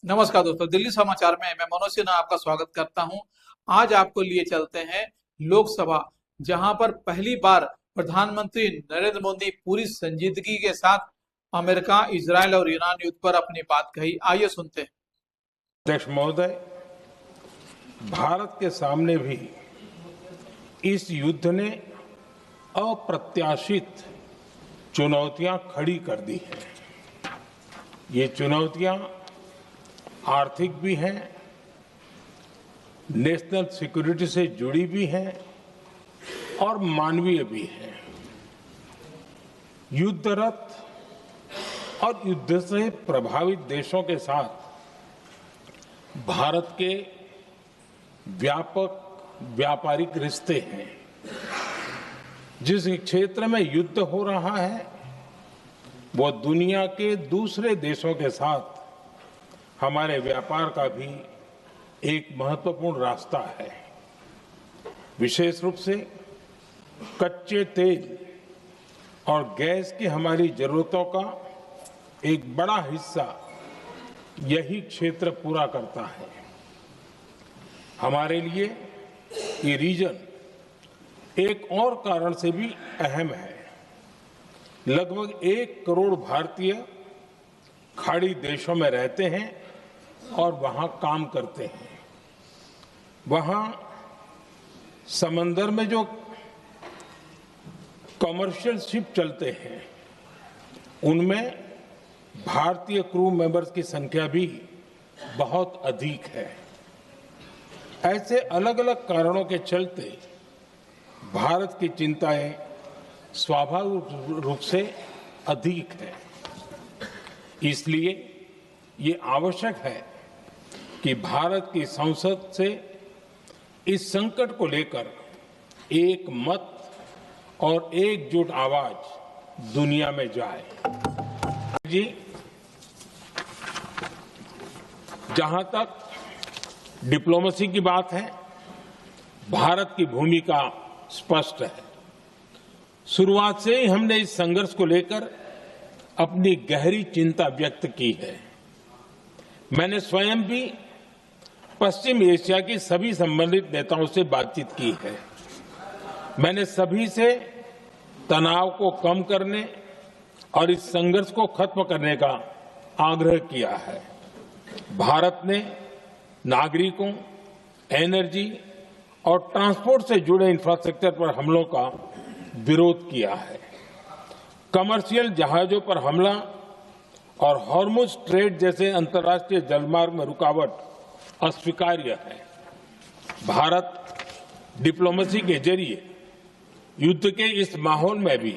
नमस्कार दोस्तों, दिल्ली समाचार में मैं मनोज सिन्हा आपका स्वागत करता हूं। आज आपको लिए चलते हैं लोकसभा, जहां पर पहली बार प्रधानमंत्री नरेंद्र मोदी पूरी संजीदगी के साथ अमेरिका, इजरायल और ईरान युद्ध पर अपनी बात कही। आइए सुनते हैं। अध्यक्ष महोदय, भारत के सामने भी इस युद्ध ने अप्रत्याशित चुनौतियां खड़ी कर दी हैं। ये चुनौतियां आर्थिक भी हैं, नेशनल सिक्योरिटी से जुड़ी भी हैं और मानवीय भी हैं। युद्धरत और युद्ध से प्रभावित देशों के साथ भारत के व्यापक व्यापारिक रिश्ते हैं। जिस क्षेत्र में युद्ध हो रहा है वो दुनिया के दूसरे देशों के साथ हमारे व्यापार का भी एक महत्वपूर्ण रास्ता है। विशेष रूप से कच्चे तेल और गैस की हमारी जरूरतों का एक बड़ा हिस्सा यही क्षेत्र पूरा करता है। हमारे लिए ये रीजन एक और कारण से भी अहम है। लगभग 1 करोड़ भारतीय खाड़ी देशों में रहते हैं और वहां काम करते हैं। वहां समंदर में जो कमर्शियल शिप चलते हैं उनमें भारतीय क्रू मेंबर्स की संख्या भी बहुत अधिक है। ऐसे अलग अलग कारणों के चलते भारत की चिंताएं स्वाभाविक रूप से अधिक है। इसलिए ये आवश्यक है कि भारत की संसद से इस संकट को लेकर एक मत और एकजुट आवाज दुनिया में जाए। जी, जहां तक डिप्लोमेसी की बात है, भारत की भूमिका स्पष्ट है। शुरुआत से ही हमने इस संघर्ष को लेकर अपनी गहरी चिंता व्यक्त की है। मैंने स्वयं भी पश्चिम एशिया की सभी संबंधित नेताओं से बातचीत की है। मैंने सभी से तनाव को कम करने और इस संघर्ष को खत्म करने का आग्रह किया है। भारत ने नागरिकों, एनर्जी और ट्रांसपोर्ट से जुड़े इंफ्रास्ट्रक्चर पर हमलों का विरोध किया है। कमर्शियल जहाजों पर हमला और हॉर्मुज स्ट्रेट जैसे अंतर्राष्ट्रीय जलमार्ग में रुकावट अस्वीकार्य है। भारत डिप्लोमेसी के जरिए युद्ध के इस माहौल में भी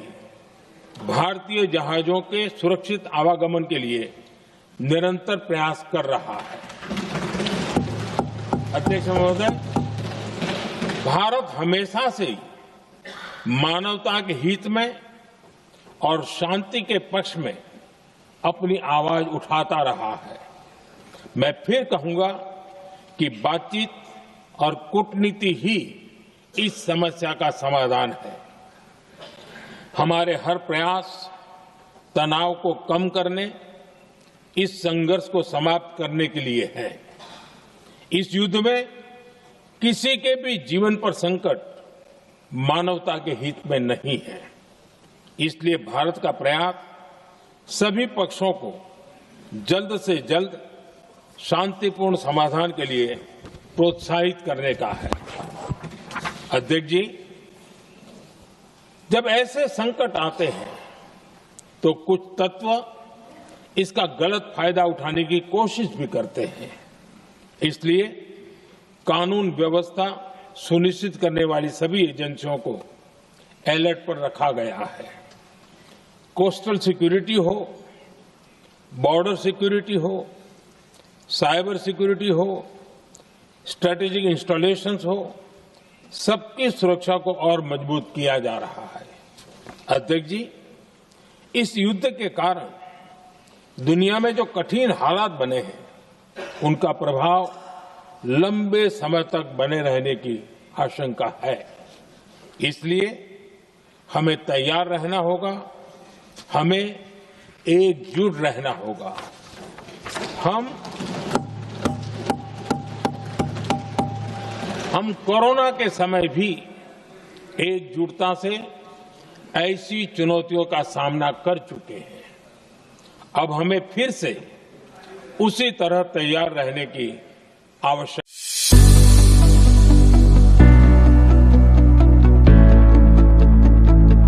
भारतीय जहाजों के सुरक्षित आवागमन के लिए निरंतर प्रयास कर रहा है। अध्यक्ष महोदय, भारत हमेशा से ही मानवता के हित में और शांति के पक्ष में अपनी आवाज उठाता रहा है। मैं फिर कहूंगा कि बातचीत और कूटनीति ही इस समस्या का समाधान है। हमारे हर प्रयास तनाव को कम करने, इस संघर्ष को समाप्त करने के लिए है। इस युद्ध में किसी के भी जीवन पर संकट मानवता के हित में नहीं है। इसलिए भारत का प्रयास सभी पक्षों को जल्द से जल्द शांतिपूर्ण समाधान के लिए प्रोत्साहित करने का है। अध्यक्ष जी, जब ऐसे संकट आते हैं तो कुछ तत्व इसका गलत फायदा उठाने की कोशिश भी करते हैं। इसलिए कानून व्यवस्था सुनिश्चित करने वाली सभी एजेंसियों को अलर्ट पर रखा गया है। कोस्टल सिक्योरिटी हो, बॉर्डर सिक्योरिटी हो, साइबर सिक्योरिटी हो, स्ट्रेटेजिक इंस्टॉलेशंस हो, सबकी सुरक्षा को और मजबूत किया जा रहा है। अध्यक्ष जी, इस युद्ध के कारण दुनिया में जो कठिन हालात बने हैं उनका प्रभाव लंबे समय तक बने रहने की आशंका है। इसलिए हमें तैयार रहना होगा, हमें एकजुट रहना होगा। हम हम कोरोना के समय भी एकजुटता से ऐसी चुनौतियों का सामना कर चुके हैं। अब हमें फिर से उसी तरह तैयार रहने की आवश्यकता